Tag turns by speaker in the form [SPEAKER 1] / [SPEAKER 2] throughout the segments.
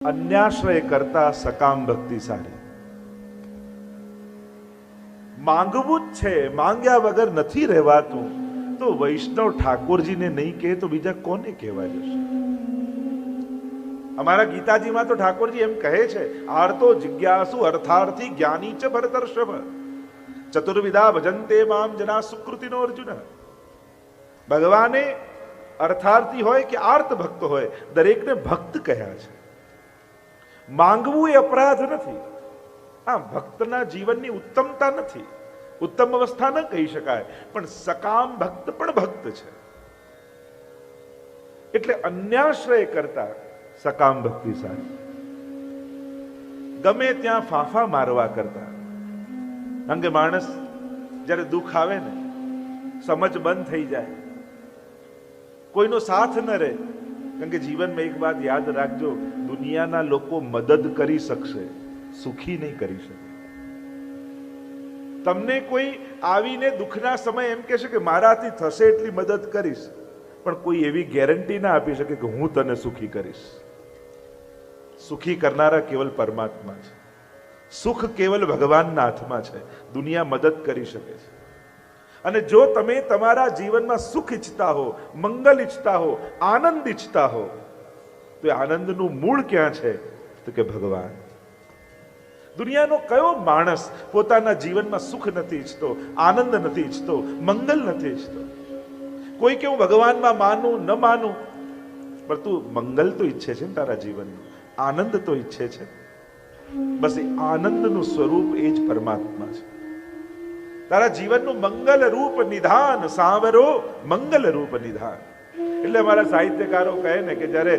[SPEAKER 1] અન્યાશ્રય કરતા સકામ ભક્તિ સારી. માંગવું જ છે, માંગ્યા વગર નથી રહેવાતું, તો વૈષ્ણવ ઠાકોરજીને નહીં કહે તો બીજા કોને કહેવા જશે? અમારા ગીતાજીમાં તો ઠાકોરજી એમ કહે છે, આર્તો જિજ્ઞાસુ અર્થાર્થી જ્ઞાની ચ ભરતર્ષભ ચતુર્વિધા ભજન્તે મામ જના સુકૃતિનો અર્જુન. ભગવાને અર્થાર્થી હોય કે આર્ત ભક્ત હોય, દરેકને ભક્ત કહ્યા છે. માંગવું એ અપરાધ નથી. આ ભક્તના જીવનની ઉત્તમતા નથી, ઉત્તમ અવસ્થા ન કહી શકાય, પણ સકામ ભક્ત પણ ભક્ત છે. એટલે અન્યાશ્રય કરતા સકામ ભક્તિ સારી. ગમે ત્યાં ફાંફા મારવા કરતા. કારણ કે માણસ જ્યારે દુઃખ આવે ને, સમજ બંધ થઈ જાય, કોઈનો સાથ ન રહે. કારણ કે જીવનમાં એક વાત યાદ રાખજો, દુનિયાના લોકો મદદ કરી શકશે, સુખી નહીં કરી શકે. તમને કોઈ આવીને દુઃખના સમય એમ કહેશે કે મારાથી થશે એટલી મદદ કરીશ, પણ કોઈ એવી ગેરંટી ના આપી શકે કે હું તને સુખી કરીશ. સુખી કરનારા કેવલ પરમાત્મા છે. સુખ કેવલ ભગવાનના હાથમાં છે. દુનિયા મદદ કરી શકે છે. અને જો તમે તમારા જીવનમાં સુખ ઈચ્છતા હો, મંગલ ઈચ્છતા હો, આનંદ ઈચ્છતા હો, તો એ આનંદનું મૂળ ક્યાં છે? તો કે ભગવાન. દુનિયાનો કયો માણસ પોતાના જીવનમાં સુખ નથી ઈચ્છતો, આનંદ નથી ઈચ્છતો, મંગલ નથી ઈચ્છતો? કોઈ કે હું ભગવાનમાં માનું ન માનું, પણ તું મંગલ તો ઈચ્છે છે ને તારા જીવનનું, આનંદ તો ઈચ્છે છે. બસ એ આનંદનું સ્વરૂપ એ જ પરમાત્મા છે. તારા જીવનનું મંગલ રૂપ નિધાન સાવરો, મંગલ રૂપ નિધાન. એટલે અમારા સાહિત્યકારો કહે ને કે જ્યારે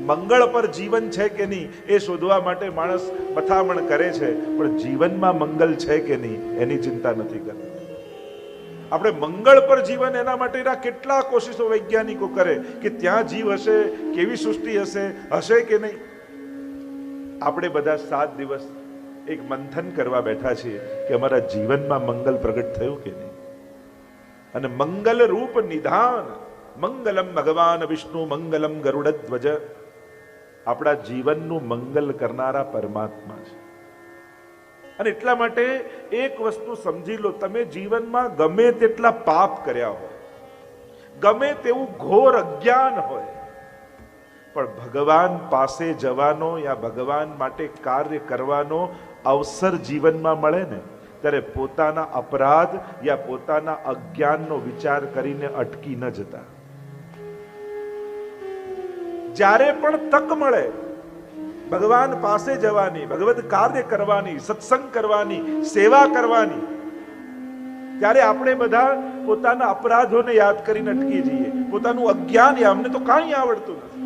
[SPEAKER 1] મંગળ પર જીવન છે કે નહીં એ શોધવા માટે માણસ મથામણ કરે છે, પણ જીવનમાં મંગલ છે કે નહીં એની ચિંતા નથી કરતા. આપણે મંગળ પર જીવન, એના માટેના કેટલા કોશિશો વૈજ્ઞાનિકો કરે કે ત્યાં જીવ હશે, કેવી સૃષ્ટિ હશે, હશે કે નહીં. આપણે બધા 7 દિવસ એક મંથન કરવા બેઠા છીએ કે અમારા જીવનમાં મંગલ પ્રગટ થયું કે નહીં. અને મંગલ રૂપ નિધાન, મંગલમ ભગવાન વિષ્ણુ મંગલમ ગરુડધ્વજ. આપણા જીવનનું મંગલ કરનારા પરમાત્મા છે. અને એટલા માટે એક વસ્તુ સમજી લો, તમે જીવનમાં ગમે તેટલા પાપ કર્યા હોય, ગમે તેવું ઘોર અજ્ઞાન હોય, પણ ભગવાન પાસે જવાનો યા ભગવાન માટે કાર્ય કરવાનો અવસર જીવનમાં મળે ને, ત્યારે પોતાના અપરાધ યા પોતાના અજ્ઞાનનો વિચાર કરીને અટકી ન જતા. જ્યારે પણ તક મળે ભગવાન પાસે જવાની, ભગવત કાર્ય કરવાની, સત્સંગ કરવાની, સેવા કરવાની, ત્યારે આપણે બધા પોતાના અપરાધોને યાદ કરીને અટકી જઈએ. પોતાનું અજ્ઞાન, અમને તો કાંઈ આવડતું નથી,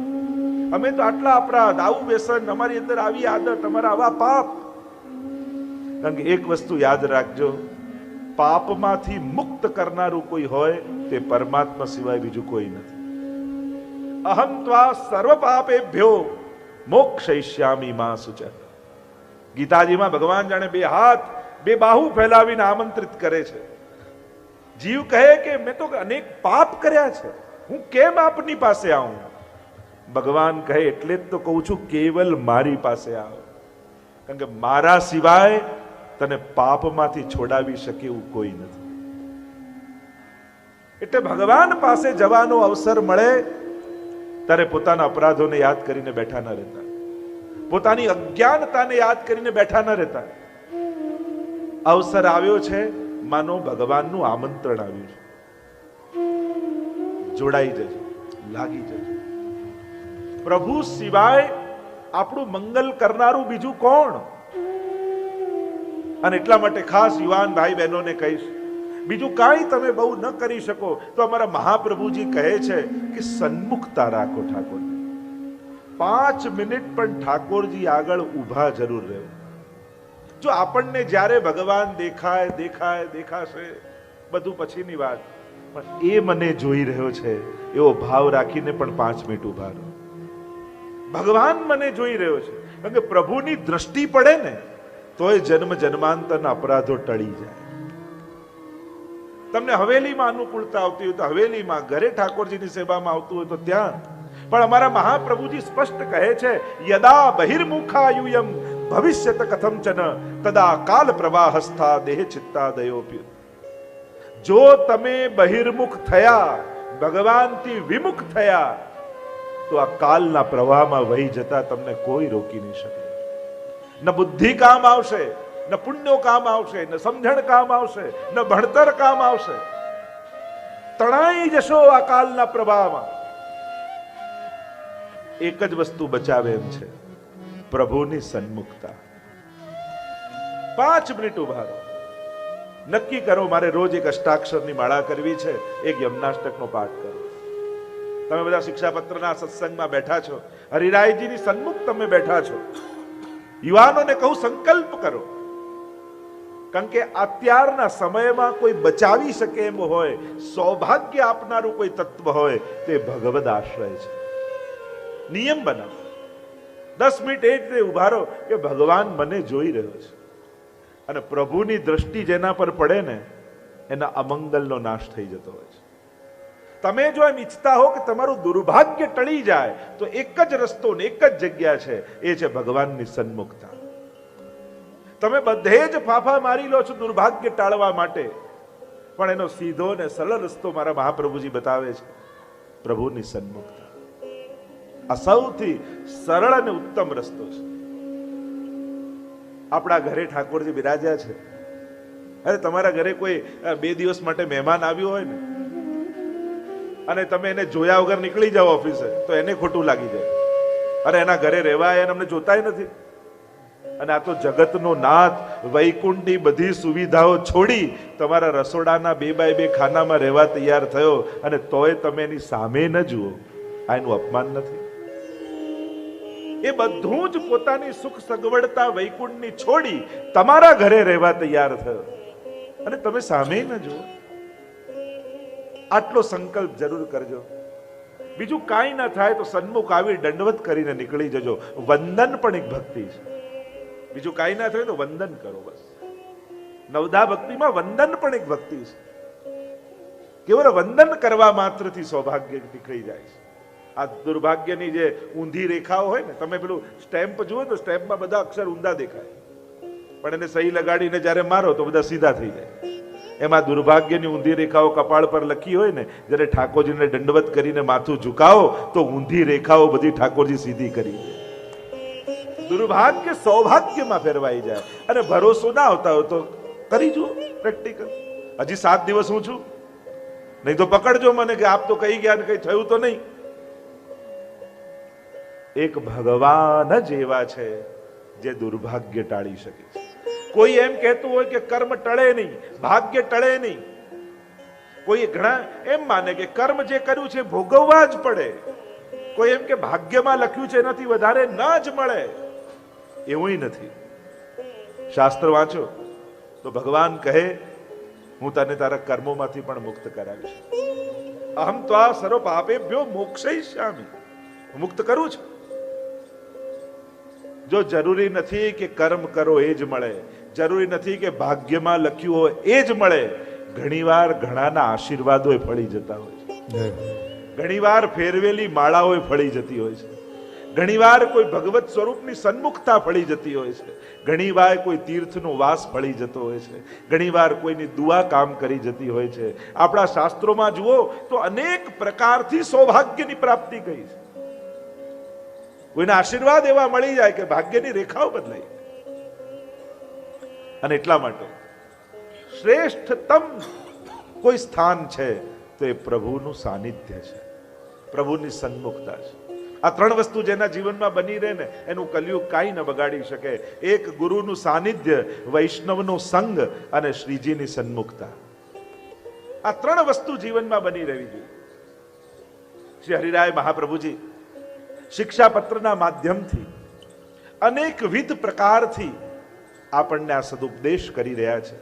[SPEAKER 1] અમે તો આટલા અપરાધ, આવું વ્યસન, અમારી અંદર આવી આદત, અમારા આવા પાપ. કારણ કે એક વસ્તુ યાદ રાખજો, પાપમાંથી મુક્ત કરનારું કોઈ હોય તે પરમાત્મા સિવાય બીજું કોઈ નથી. અહં ત્વા સર્વ પાપેભ્યો મોક્ષયિષ્યામિ મા શુચઃ. ગીતાજીમાં ભગવાન જાણે 2 હાથ 2 બાહુ ફેલાવીને આમંત્રિત કરે છે. જીવ કહે કે મેં તો અનેક પાપ કર્યા છે, હું કેમ આપની પાસે આવું? ભગવાન કહે એટલે જ તો કહું છું, કેવલ મારી પાસે આવ. કારણ કે મારા સિવાય તને પાપમાંથી છોડાવી શકે એવું કોઈ નથી. એટલે ભગવાન પાસે જવાનો અવસર મળે ત્યારે પોતાના અપરાધોને યાદ કરીને બેઠા ન રહેતા, પોતાની અજ્ઞાનતાને યાદ કરીને બેઠા ન રહેતા. અવસર આવ્યો છે, માનો ભગવાનનું આમંત્રણ આવ્યું છે, જોડાઈ જજો, લાગી જજો. પ્રભુ સિવાય આપણું મંગલ કરનારું બીજું કોણ? અને એટલા માટે ખાસ યુવાન ભાઈ બહેનોને કહીશ, બીજું કાંઈ તમે બહુ ન કરી શકો તો અમારા મહાપ્રભુજી કહે છે કે સન્મુખતા રાખો ઠાકોર. 5 મિનિટ પણ ઠાકોરજી આગળ ઊભા જરૂર રહો. જો આપણને જ્યારે ભગવાન દેખાય, દેખાય, દેખાશે, બધું પછીની વાત, પણ એ મને જોઈ રહ્યો છે એવો ભાવ રાખીને પણ 5 મિનિટ ઊભા રહો. ભગવાન મને જોઈ રહ્યો છે. કારણ કે પ્રભુની દ્રષ્ટિ પડે ને તોય જન્મ જન્માંતરના અપરાધો ટળી જાય. તમને હવેલીમાં અનુકૂળતા આવતી હોય તો હવેલીમાં, ઘરે ઠાકોરજીની સેવામાં આવતું હોય તો ત્યાં, પણ અમારા મહાપ્રભુજી સ્પષ્ટ કહે છે, યદા બહિર્મુખાયુયમ ભવિષ્યત કથમચન તદા કાલ પ્રવાહસ્થા દેહ ચિત્તાદયોપી. જો તમે બહિર્મુખ થયા, ભગવાનથી વિમુખ થયા, તો આ કાલના પ્રવાહમાં વહી જતા તમને કોઈ રોકી નહીં શકે. ન બુદ્ધિ કામ આવશે, ન પુણ્યો કામ આવશે, ન સમજણ કામ આવશે, ન ભણતર કામ આવશે. તણાઈ જશો આ કાલના પ્રવાહમાં. એક જ વસ્તુ બચાવે એમ છે, પ્રભુની સન્મુખતા. 5 મિનિટ ઉભા રહો, નક્કી કરો મારે રોજ એક અષ્ટાક્ષરની માળા કરવી છે, એક યમનાષ્ટકનો પાઠ કરો. તમે બધા શિક્ષાપત્રના સત્સંગમાં બેઠા છો, હરિરાયજીની સન્મુખ તમે બેઠા છો. યુવાનોને કહું, સંકલ્પ કરો. કારણ કે અત્યારના સમયમાં કોઈ બચાવી શકે એમ હોય, સૌભાગ્ય આપનારું કોઈ તત્વ હોય, તે ભગવદ આશ્રય છે. નિયમ બનાવો. 10 મિનિટ એ રીતે ઉભા રહો કે ભગવાન મને જોઈ રહ્યો છે, અને પ્રભુની દ્રષ્ટિ જેના પર પડે ને, એના અમંગલનો નાશ થઈ જતો હોય છે. તમે જો એમ ઈચ્છતા હો કે તમારું દુર્ભાગ્ય ટળી જાય, તો એક જ રસ્તો ને એક જ જગ્યા છે, એ છે ભગવાનની સન્મુખતા. તમે બધે જ ફાફા મારી લો છો દુર્ભાગ્ય ટાળવા માટે, પણ એનો સીધો ને સરળ રસ્તો મારા મહાપ્રભુજી બતાવે છે, પ્રભુની સન્મુખતા. આ સૌથી સરળ અને ઉત્તમ રસ્તો છે. આપણા ઘરે ઠાકોરજી બિરાજ્યા છે. અરે તમારા ઘરે કોઈ 2 દિવસ માટે મહેમાન આવ્યું હોય ને, અને તમે એને જોયા વગર નીકળી જાઓ ઓફિસે, તો એને ખોટું લાગી જાય. અરે એના ઘરે રહેવાય, એને અમને જોતાય નથી. અને આ તો જગતનો નાથ, વૈકુંઠની બધી સુવિધાઓ છોડી તમારા રસોડાના 2x2 ખાનામાં રહેવા તૈયાર થયો, અને તોય તમે એની સામે ન જુઓ. આ એનું અપમાન નથી? એ બધું જ પોતાની સુખ સગવડતા વૈકુંઠની છોડી તમારા ઘરે રહેવા તૈયાર થયો, અને તમે સામે ન જુઓ. આટલો સંકલ્પ જરૂર કરજો. બીજું કાંઈ ના થાય તો સન્મુખ આવી દંડવત કરીને નીકળી જજો. વંદન પણ એક ભક્તિ છે. બીજું કાંઈ ના થાય તો વંદન કરો બસ. નવદા ભક્તિમાં વંદન પણ એક ભક્તિ છે. કેવળ વંદન કરવા માત્રથી સૌભાગ્ય નીકળી જાય છે. આ દુર્ભાગ્યની જે ઊંધી રેખાઓ હોય ને, તમે પેલું સ્ટેમ્પ જુઓ તો સ્ટેમ્પમાં બધા અક્ષર ઊંધા દેખાય, પણ એને સહી લગાડીને જ્યારે મારો તો બધા સીધા થઈ જાય. એમાં દુર્ભાગ્યની ઊંધી રેખાઓ કપાળ પર લખી હોય ને, જ્યારે ઠાકોરજીને દંડવત કરીને માથું ઝુકાવો તો ઊંધી રેખાઓ બધી ઠાકોરજી સીધી કરી દે. દુર્ભાગ્ય સૌભાગ્યમાં ફેરવાઈ જાય. અને ભરોસો ના આવતા હોય તો કરી જુઓ પ્રેક્ટિકલ. હજી 7 દિવસ હું છું, નહીં તો પકડજો મને કે આપ તો કહી ગયા ને કઈ થયું તો નહીં. એક ભગવાન જ એવા છે જે દુર્ભાગ્ય ટાળી શકે છે. કોઈ એમ કહેતું હોય કે કર્મ ટળે નહીં, ભાગ્ય ટળે નહીં. કોઈ ઘણા એમ માને કે કર્મ જે કર્યું છે ભોગવવા જ પડે. કોઈ એમ કે ભાગ્યમાં લખ્યું છે એનાથી વધારે ન જ મળે. એવું નથી. શાસ્ત્ર વાંચો તો ભગવાન કહે, હું તને તારા કર્મોમાંથી પણ મુક્ત કરાવીશ. અહમ ત્વા સર્વ પાપેભ્યો મોક્ષયિષ્યામિ. મુક્ત કરું છું. જો જરૂરી નથી કે કર્મ કરો એ જ મળે, જરૂરી નથી કે ભાગ્યમાં લખ્યું હોય એ જ મળે. ઘણીવાર ઘણાના આશીર્વાદો ફળી જતા હોય છે. ઘણીવાર ફેરવેલી માળાઓ ફળી જતી હોય છે. ઘણીવાર કોઈ ભગવત સ્વરૂપની સન્મુખતા ફળી જતી હોય છે. ઘણીવાર કોઈ તીર્થનો વાસ ફળી જતો હોય છે. ઘણીવાર કોઈની દુઆ કામ કરી જતી હોય છે. આપણા શાસ્ત્રોમાં જુઓ તો અનેક પ્રકારથી સૌભાગ્યની પ્રાપ્તિ કહી છે. કોઈના આશીર્વાદ એવા મળી જાય કે ભાગ્યની રેખાઓ બદલાઈ. અને એટલા માટે શ્રેષ્ઠતમ કોઈ સ્થાન છે તો એ પ્રભુનું સાનિધ્ય છે, પ્રભુની સન્મુખતા છે. આ 3 વસ્તુ જેના જીવનમાં બની રહે ને, એનું કલયુગ કાંઈ ન બગાડી શકે. એક ગુરુનું સાનિધ્ય, વૈષ્ણવનો સંગ અને શ્રીજીની સન્મુખતા. આ 3 વસ્તુ જીવનમાં બની રહેવી જોઈએ. શ્રી હરિરાય મહાપ્રભુજી શિક્ષાપત્રના માધ્યમથી અનેકવિધ પ્રકારથી આપણને આ સદુપદેશ કરી રહ્યા છે.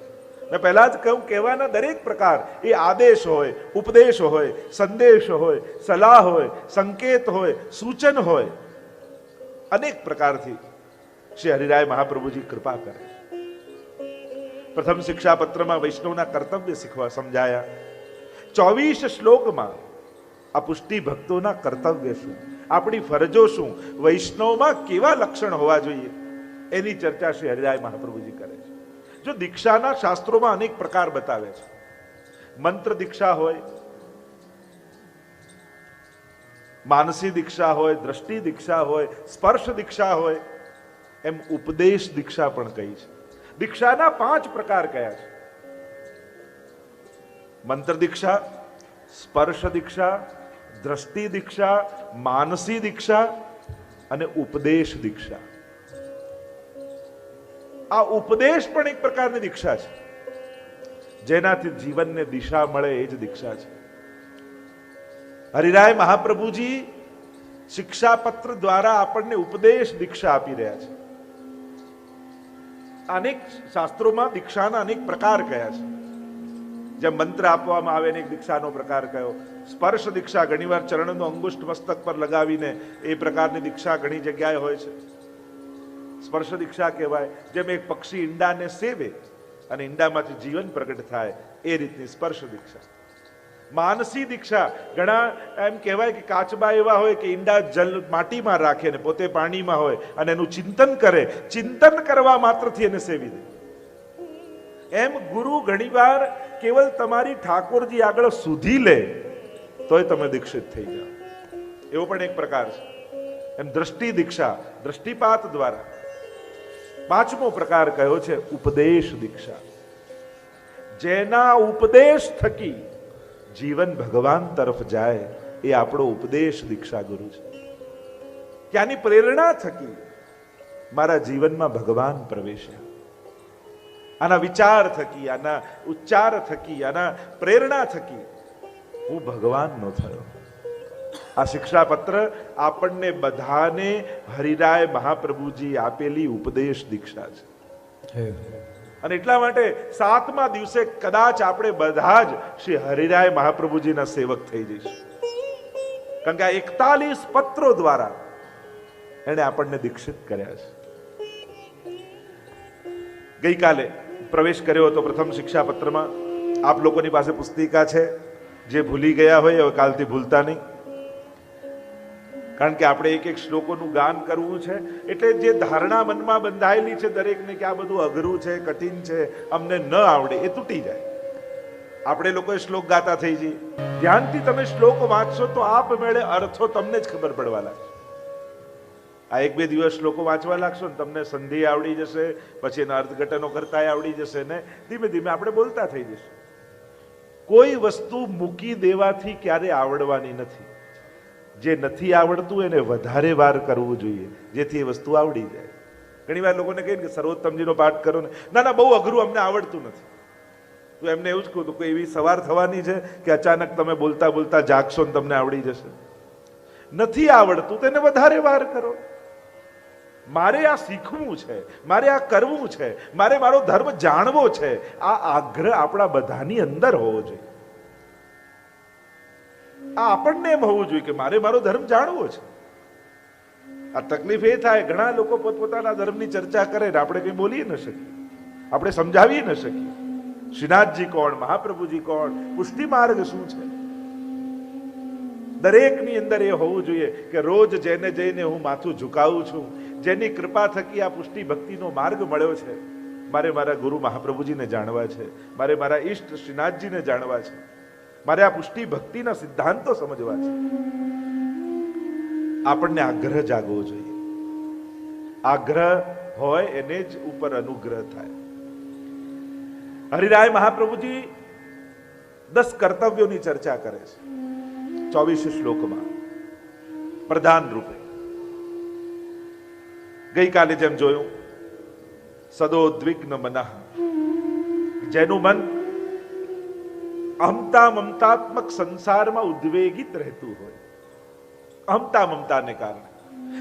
[SPEAKER 1] મેં પહેલા જ કહ્યું, કહેવાના દરેક પ્રકાર, એ આદેશ હોય, ઉપદેશ હોય, સંદેશ હોય, સલાહ હોય, સંકેત હોય, સૂચન હોય, અનેક પ્રકારથી શ્રી હરિરાય મહાપ્રભુજી કૃપા કરે. પ્રથમ શિક્ષાપત્રમાં વૈષ્ણવના કર્તવ્ય શીખવા સમજાયા. 24 શ્લોકમાં આ પુષ્ટિ ભક્તોના કર્તવ્ય શું, આપણી ફરજો શું, વૈષ્ણવમાં કેવા લક્ષણ હોવા જોઈએ, એની ચર્ચા શ્રી હરિરાય મહાપ્રભુજી કરે છે. જો દીક્ષાના શાસ્ત્રોમાં અનેક પ્રકાર બતાવે છે. મંત્ર દીક્ષા હોય, માનસી દીક્ષા હોય, દ્રષ્ટિ દીક્ષા હોય, સ્પર્શ દીક્ષા હોય, એમ ઉપદેશ દીક્ષા પણ કહી છે. દીક્ષાના 5 પ્રકાર કયા છે: મંત્ર દીક્ષા, સ્પર્શ દીક્ષા, દ્રષ્ટિ દીક્ષા, માનસી દીક્ષા અને ઉપદેશ દીક્ષા. આ ઉપદેશ પણ એક પ્રકારની દીક્ષા છે, જેનાથી જીવનને દિશા મળે, એ જ દીક્ષા છે. હરિરાય મહાપ્રભુજી શિક્ષાપત્ર દ્વારા આપણને ઉપદેશ દીક્ષા આપી રહ્યા છે. અનેક શાસ્ત્રોમાં દીક્ષાના અનેક પ્રકાર કયા છે. જેમ મંત્ર આપવામાં આવે ને એક દીક્ષાનો પ્રકાર કયો, સ્પર્શ દીક્ષા ઘણીવાર ચરણનો અંગુષ્ઠ મસ્તક પર લગાવીને એ પ્રકારની દીક્ષા ઘણી જગ્યાએ હોય છે, સ્પર્શ દીક્ષા કહેવાય. જેમ એક પક્ષી ઈંડાને સેવે અને ઈંડામાંથી જીવન પ્રગટ થાય, એ રીતની સ્પર્શ દીક્ષા. માનસી દીક્ષા, ઘણા એમ કહેવાય કે કાચબા એવા હોય કે ઈંડા જલ માટીમાં રાખે ને પોતે પાણીમાં હોય અને એનું ચિંતન કરે, ચિંતન કરવા માત્રથી એને સેવી દે. એમ ગુરુ ઘણીવાર કેવલ તમારી ઠાકોરજી આગળ સુધી લે તોય તમે દીક્ષિત થઈ જાઓ, એવો પણ એક પ્રકાર છે. એમ દ્રષ્ટિ દીક્ષા, દ્રષ્ટિપાત દ્વારા. 5મો પ્રકાર કયો છે ઉપદેશ દીક્ષા. જેના ઉપદેશ થકી જીવન ભગવાન તરફ જાય, એ આપણો ઉપદેશ દીક્ષા ગુરુ છે. ત્યાંની પ્રેરણા થકી મારા જીવનમાં ભગવાન પ્રવેશ્યા, આના વિચાર થકી, આના ઉચ્ચાર થકી, આના પ્રેરણા થકી હું ભગવાનનો થયો. આ શિક્ષાપત્ર આપણને બધાને હરિરાય મહાપ્રભુજી આપેલી ઉપદેશ દીક્ષા છે. અને એટલા માટે 7મા દિવસે કદાચ આપણે બધા જ શ્રી હરિરાય મહાપ્રભુજીના સેવક થઈ જઈશું, કારણ કે આ 41 પત્રો દ્વારા એને આપણને દીક્ષિત કર્યા છે. ગઈકાલે પ્રવેશ કર્યો હતો પ્રથમ શિક્ષાપત્રમાં. આપ લોકોની પાસે પુસ્તિકા છે, જે ભૂલી ગયા હોય હવે કાલથી ભૂલતા નહીં, કારણ કે આપણે એક એક શ્લોકોનું ગાન કરવું છે. એટલે જે ધારણા મનમાં બંધાયેલી છે દરેકને કે આ બધું અઘરું છે, કઠિન છે, અમને ન આવડે, એ તૂટી જાય. આપણે લોકોએ શ્લોક ગાતા થઈ જઈએ. ધ્યાનથી તમે શ્લોક વાંચશો તો આપમેળે અર્થો તમને જ ખબર પડવા લાગશે. આ 1-2 દિવસ શ્લોકો વાંચવા લાગશો ને તમને સંધિ આવડી જશે, પછી એના અર્થઘટનો કરતા આવડી જશે ને ધીમે ધીમે આપણે બોલતા થઈ જશે. કોઈ વસ્તુ મૂકી દેવાથી ક્યારે આવડવાની નથી. જે નથી આવડતું એને વધારે વાર કરવું જોઈએ, જેથી એ વસ્તુ આવડી જાય. ઘણી વાર લોકોને કહે કે સર્વોત્તમજીનો પાઠ કરો ને, ના ના બહુ અઘરું, અમને આવડતું નથી. તો એમને એવું જ કહું, તો કોઈ એવી સવાર થવાની છે કે અચાનક તમે બોલતા બોલતા જાગશો ને તમને આવડી જશે? નથી આવડતું તો એને વધારે વાર કરો. મારે આ શીખવું છે, મારે આ કરવું છે, મારે મારો ધર્મ જાણવો છે, આ આગ્રહ આપણા બધાની અંદર હોવો જોઈએ. આ આપણને એમ હોવું જોઈએ કે મારે મારો ધર્મ જાણવો છે. આ તકલીફ એ થાય, ઘણા લોકો પોતપોતાના ધર્મની ચર્ચા કરે ને આપણે કંઈ બોલી ન શકીએ, આપણે સમજાવી ન શકીએ. શ્રીનાથજી કોણ, મહાપ્રભુજી કોણ, પુષ્ટિ માર્ગ શું છે, દરેકની અંદર એ હોવું જોઈએ કે રોજ જેને જઈને હું માથું ઝુકાવું છું, જેની કૃપા થકી આ પુષ્ટિ ભક્તિનો માર્ગ મળ્યો છે, મારે મારા ગુરુ મહાપ્રભુજીને જાણવા છે, મારે મારા ઈષ્ટ શ્રીનાથજીને જાણવા છે, મારે આ પુષ્ટિ ભક્તિના સિદ્ધાંતો સમજવા છે. આપણને આગ્રહ જાગવો જોઈએ. આગ્રહ હોય એને જ ઉપર અનુગ્રહ થાય. હરિરાય મહાપ્રભુજી 10 કર્તવ્યોની ચર્ચા કરે છે 24 શ્લોકમાં પ્રધાન રૂપે. ગઈકાલે જેમ જોયું, સદોદ્વિગ્ન મનઃ, જેનું મન અહમતા મમતાત્મક સંસારમાં ઉદ્વેગિત રહેતું હોય, અહમતા મમતાને કારણે,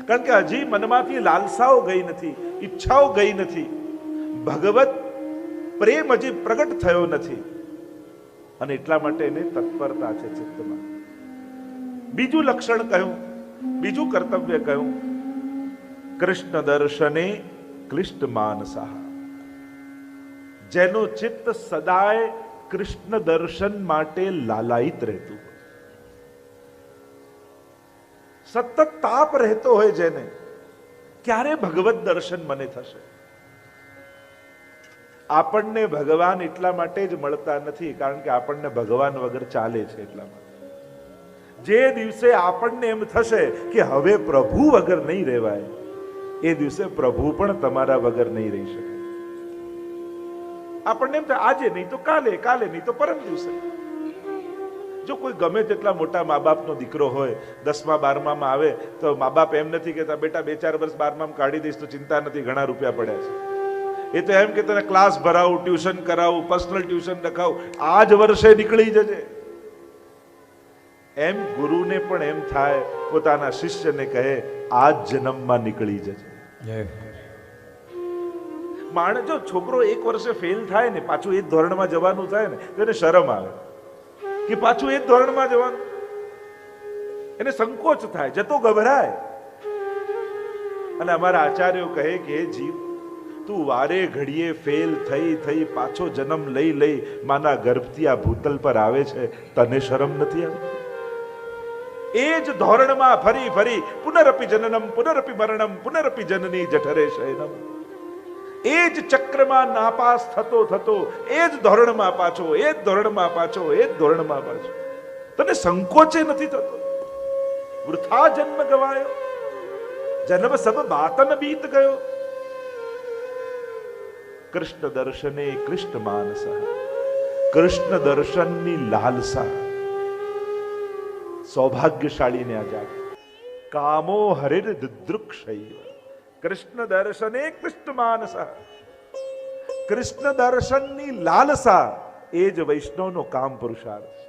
[SPEAKER 1] કારણ કે હજી મનમાંથી લાલસાઓ ગઈ નથી, ઈચ્છાઓ ગઈ નથી, ભગવત પ્રેમ હજી પ્રગટ થયો નથી, અને એટલા માટે એને તત્પરતા છે ચિત્તમાં. બીજું લક્ષણ કહ્યું, બીજું કર્તવ્ય કહ્યું, કૃષ્ણ દર્શને ક્લિષ્ટ માનસા, જેનું ચિત્ત સદાય કૃષ્ણ દર્શન માટે લાલાયિત રહેતું હોય. સતત તાપ રહેતો હોય જેને, ક્યારે ભગવત દર્શન મને થશે? આપણને ભગવાન એટલા માટે જ મળતા નથી કારણ કે આપણને ભગવાન વગર ચાલે છે એટલા માટે. જે દિવસે આપણને એમ થશે કે હવે પ્રભુ વગર નહીં રહેવાય, એ દિવસે પ્રભુ પણ તમારા વગર નહીં રહી શકે. આપણને એમ થાય આજે નહીં તો કાલે, કાલે નહીં તો પરમ દિવસે. જો કોઈ ગમે તેટલા મોટા મા બાપનો દીકરો હોય, 10મા 12મામાં આવે તો મા બાપ એમ નથી કહેતા બેટા 2-4 વર્ષ 12મામાં કાઢી દઈશ તો ચિંતા નથી, ઘણા રૂપિયા પડ્યા છે. એ તો એમ કે તને ક્લાસ ભરાવું, ટ્યુશન કરાવું, પર્સનલ ટ્યુશન રખાવું, આ જ વર્ષે નીકળી જજે. એમ ગુરુને પણ એમ થાય, પોતાના શિષ્યને કહે આ જ જન્મમાં નીકળી જજે. માણસ જો છોકરો 1 વર્ષે ફેલ થાય ને, પાછું એ જ ધોરણમાં જવાનું થાય ને, તો એને શરમ આવે કે પાછું એ જ ધોરણમાં જવાનું. એને સંકોચ થાય, જતો ગભરાય. અને અમારા આચાર્યો કહે કે હે જીવ, તું વારે ઘડીએ ફેલ થઈ થઈ પાછો જન્મ લઈ લઈ માના ગર્ભથી આ ભૂતલ પર આવે છે, તને શરમ નથી આવતી? એ જ ધોરણમાં ફરી ફરી પુનરપી જનનમ પુનરપી મરણમ પુનરપી જનની જઠરે શયનમ, એ જ ચક્રમાં નાપાસ થતો થતો એ જ ધોરણમાં પાછો, એ જ ધોરણમાં પાછો, એ જ ધોરણમાં પાછો. તને સંકોચે નથી થતો? વૃથા જન્મ ગવાયો, જન્મ સબ બાતન બીત ગયો. કૃષ્ણ દર્શને કૃષ્ણ માનસ, કૃષ્ણ દર્શનની લાલસા સૌભાગ્યશાળીને આજાદ. કામો હરિર દૃક્ષૈવ, કૃષ્ણ દર્શને કૃષ્ણ માનસ. કૃષ્ણ દર્શનની લાલસા એ જ વૈષ્ણવનો કામ પુરુષાર્થ છે.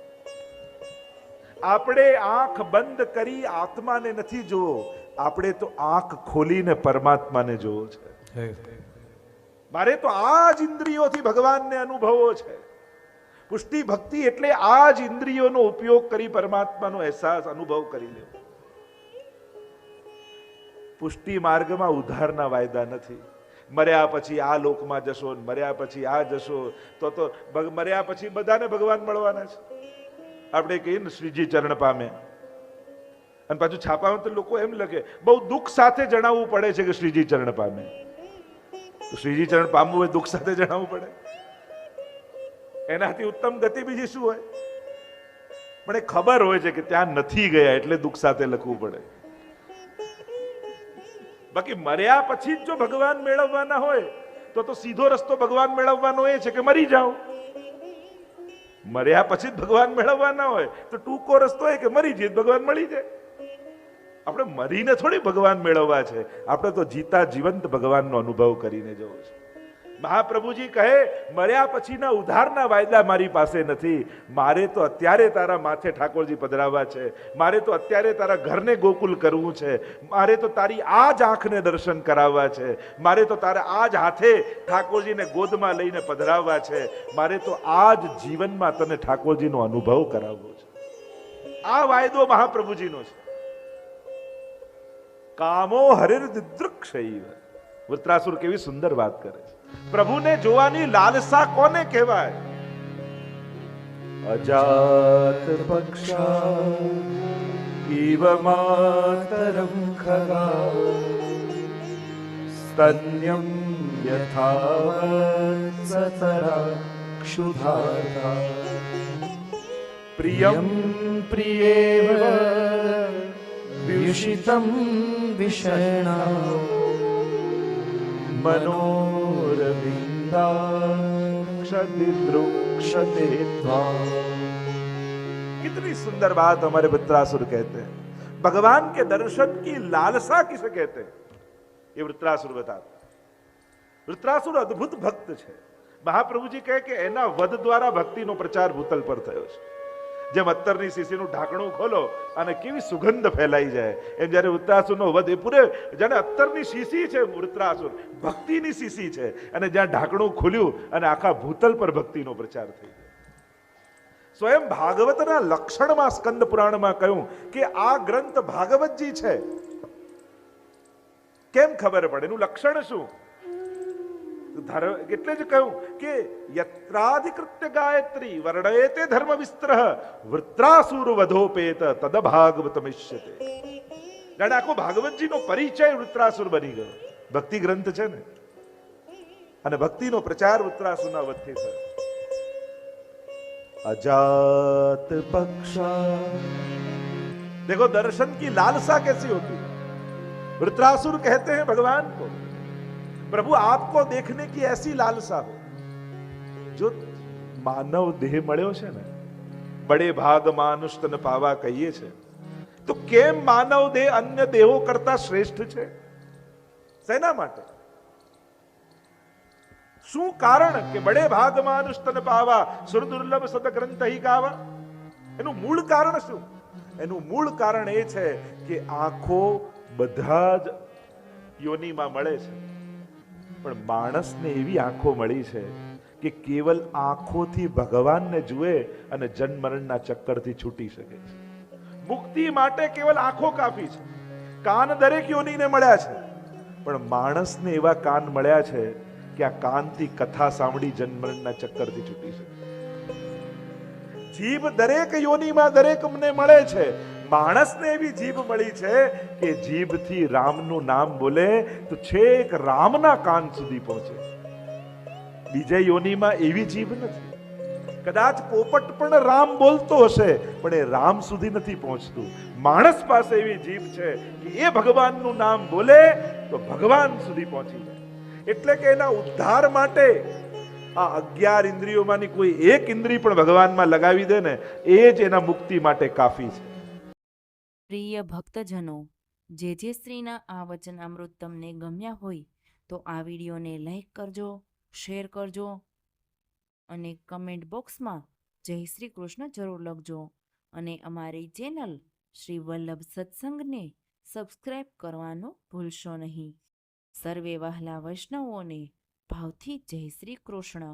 [SPEAKER 1] આપણે આંખ બંધ કરી આત્માને નથી જોવો, આપણે તો આંખ ખોલીને પરમાત્માને જોવો છે. મારે તો આ જ ઇન્દ્રિયોથી ભગવાનને અનુભવો છે. પુષ્ટિ ભક્તિ એટલે આ જ ઇન્દ્રિયોનો ઉપયોગ કરી પરમાત્માનો અહેસાસ અનુભવ કરી લેવો. પુષ્ટિ માર્ગમાં ઉદ્ધારના વાયદા નથી. મર્યા પછી આ લોકમાં જશો, મર્યા પછી આ જશો, તો મર્યા પછી બધાને ભગવાન મળવાના છે. આપણે કહીએ ને શ્રીજી ચરણ પામે, અને પાછું છાપામાં તો લોકો એમ લખે, બહુ દુઃખ સાથે જણાવવું પડે છે કે શ્રીજી ચરણ પામે. તો શ્રીજી ચરણ પામવું હોય દુઃખ સાથે જણાવવું પડે? એનાથી ઉત્તમ ગતિ બીજી શું હોય? પણ એ ખબર હોય છે કે ત્યાં નથી ગયા એટલે દુઃખ સાથે લખવું પડે. બાકી મર્યા પછી જ જો ભગવાન મેળવવાના હોય તો સીધો રસ્તો ભગવાન મેળવવાનો એ છે કે મરી જાઓ. મર્યા પછી જ ભગવાન મેળવવાના હોય તો ટૂંકો રસ્તો એ કે મરી જઈએ ભગવાન મળી જાય. આપણે મરીને થોડી ભગવાન મેળવવા છે, આપણે તો જીતા જીવંત ભગવાનનો અનુભવ કરીને જવો છે. મહાપ્રભુજી કહે મર્યા પછીના ઉદ્ધારના વાયદા મારી પાસે નથી. મારે તો અત્યારે તારા માથે ઠાકોરજી પધરાવવા છે, મારે તો અત્યારે તારા ઘરને ગોકુલ કરવું છે, મારે તો તારી આ જ આંખને દર્શન કરાવવા છે, મારે તો તારા આ જ હાથે ઠાકોરજીને ગોદમાં લઈને પધરાવવા છે, મારે તો આ જ જીવનમાં તને ઠાકોરજીનો અનુભવ કરાવવો છે. આ વાયદો મહાપ્રભુજીનો છે. કામો હરિર દિદૃક્ષૈવ. વૃત્રાસુર કેવી સુંદર વાત કરે છે. પ્રભુને જોવાની લાલસા કોને કહેવાય? અજાત પક્ષા ઇવ માતરમ ખગા સ્તન્યમ યથાવત સતરા ક્ષુધાતા પ્રિયમ પ્રિયેવ વ્યુષિતમ વિષયણા कितनी सुंदर बात हमारे वृत्रासुर कहते हैं. भगवान के दर्शन की लालसा किसे कहते हैं ये वृत्रासुर बताते. वृत्रासुर अद्भुत भक्त है. महाप्रभु जी કહે કે એના વધ દ્વારા ભક્તિનો પ્રચાર ભૂતલ પર થયો છે. જેમ અત્તરની શીશીનું ઢાંકણું ખોલો અને કેવી સુગંધ ફેલાઈ જાય, એમ જ્યારે વૃત્રાસુરનો વધ, એ પૂરે જાણે અત્તરની શીશી છે વૃત્રાસુર, ભક્તિની શીશી છે, અને જ્યાં ઢાંકણું ખુલ્યું અને આખા ભૂતલ પર ભક્તિનો પ્રચાર થઈ ગયો. સ્વયં ભાગવતના લક્ષણમાં સ્કંદ પુરાણમાં કહ્યું કે આ ગ્રંથ ભાગવતજી છે. કેમ ખબર પડે? એનું લક્ષણ શું? એટલે જ કહ્યું કે યત્રાધિકૃત્ય ગાયત્રી વર્ણયતે ધર્મ વિસ્તરઃ વૃત્રાસુર વધોપેત તદ ભાગવતમિષ્યતે. જાણે આખો ભાગવતજીનો પરિચય વૃત્રાસુર બની ગયો. ભક્તિ ગ્રંથ છે ને, અને ભક્તિનો પ્રચાર વૃત્રાસુરના વચ્ચે છે. अजात पक्षा, देखो दर्शन की लालसा कैसी होती है. वृत्रासुर कहते हैं भगवान को, प्रभु आपको देखने की ऐसी लालसा हो. जो मानव देह મળ્યો છે ને, બડે ભાગ માનુષ તન પાવા કહીએ છે, તો કેમ માનવ દેહ અન્ય દેહો કરતા શ્રેષ્ઠ છે? શેના માટે? શું કારણ કે બડે ભાગ માનુષ તન પાવા સુર દુર્લભ સત ગ્રંથ હી ગાવા? એનું મૂળ કારણ શું? એનું મૂળ કારણ એ છે કે આંખો બધા જ યોનિમાં મળે છે, પણ માણસને એવી આંખો મળી છે કે કેવલ આંખોથી ભગવાનને જુએ અને જન્મ મરણના ચક્કરથી છૂટી શકે છે. મુક્તિ માટે કેવલ આંખો કાફી છે. કાન દરેક યોનીને મળ્યા છે, પણ માણસને એવા કાન મળ્યા છે કે આ કાનથી કથા સાંભળી જન્મ મરણના ચક્કરથી છૂટી શકે. જીભ દરેક યોનીમાં દરેકને મળે છે, માણસને એવી જીભ મળી છે કે જીભથી રામનું નામ બોલે તો છેક રામના કાન સુધી પહોંચે. બીજા યોનીમાં એવી જીભ નથી. કદાચ પોપટ પણ રામ બોલતો હશે, પણ એ રામ સુધી નથી પહોંચતું. માણસ પાસે એવી જીભ છે કે એ ભગવાનનું નામ બોલે તો ભગવાન સુધી પહોંચી જાય. એટલે કે એના ઉદ્ધાર માટે આ 11 ઇન્દ્રિયોમાંની કોઈ એક ઇન્દ્રિય પણ ભગવાનમાં લગાવી દે ને, એ જ એના મુક્તિ માટે કાફી છે.
[SPEAKER 2] પ્રિય ભક્તજનો, જે શ્રીના આ વચનામૃત તમને ગમ્યા હોય તો આ વિડીયોને લાઈક કરજો, શેર કરજો અને કમેન્ટ બોક્સમાં જય શ્રી કૃષ્ણ જરૂર લખજો. અને અમારી ચેનલ શ્રી વલ્લભ સત્સંગને સબસ્ક્રાઈબ કરવાનું ભૂલશો નહીં. સર્વે વહાલા વૈષ્ણવોને ભાવથી જય શ્રી કૃષ્ણ.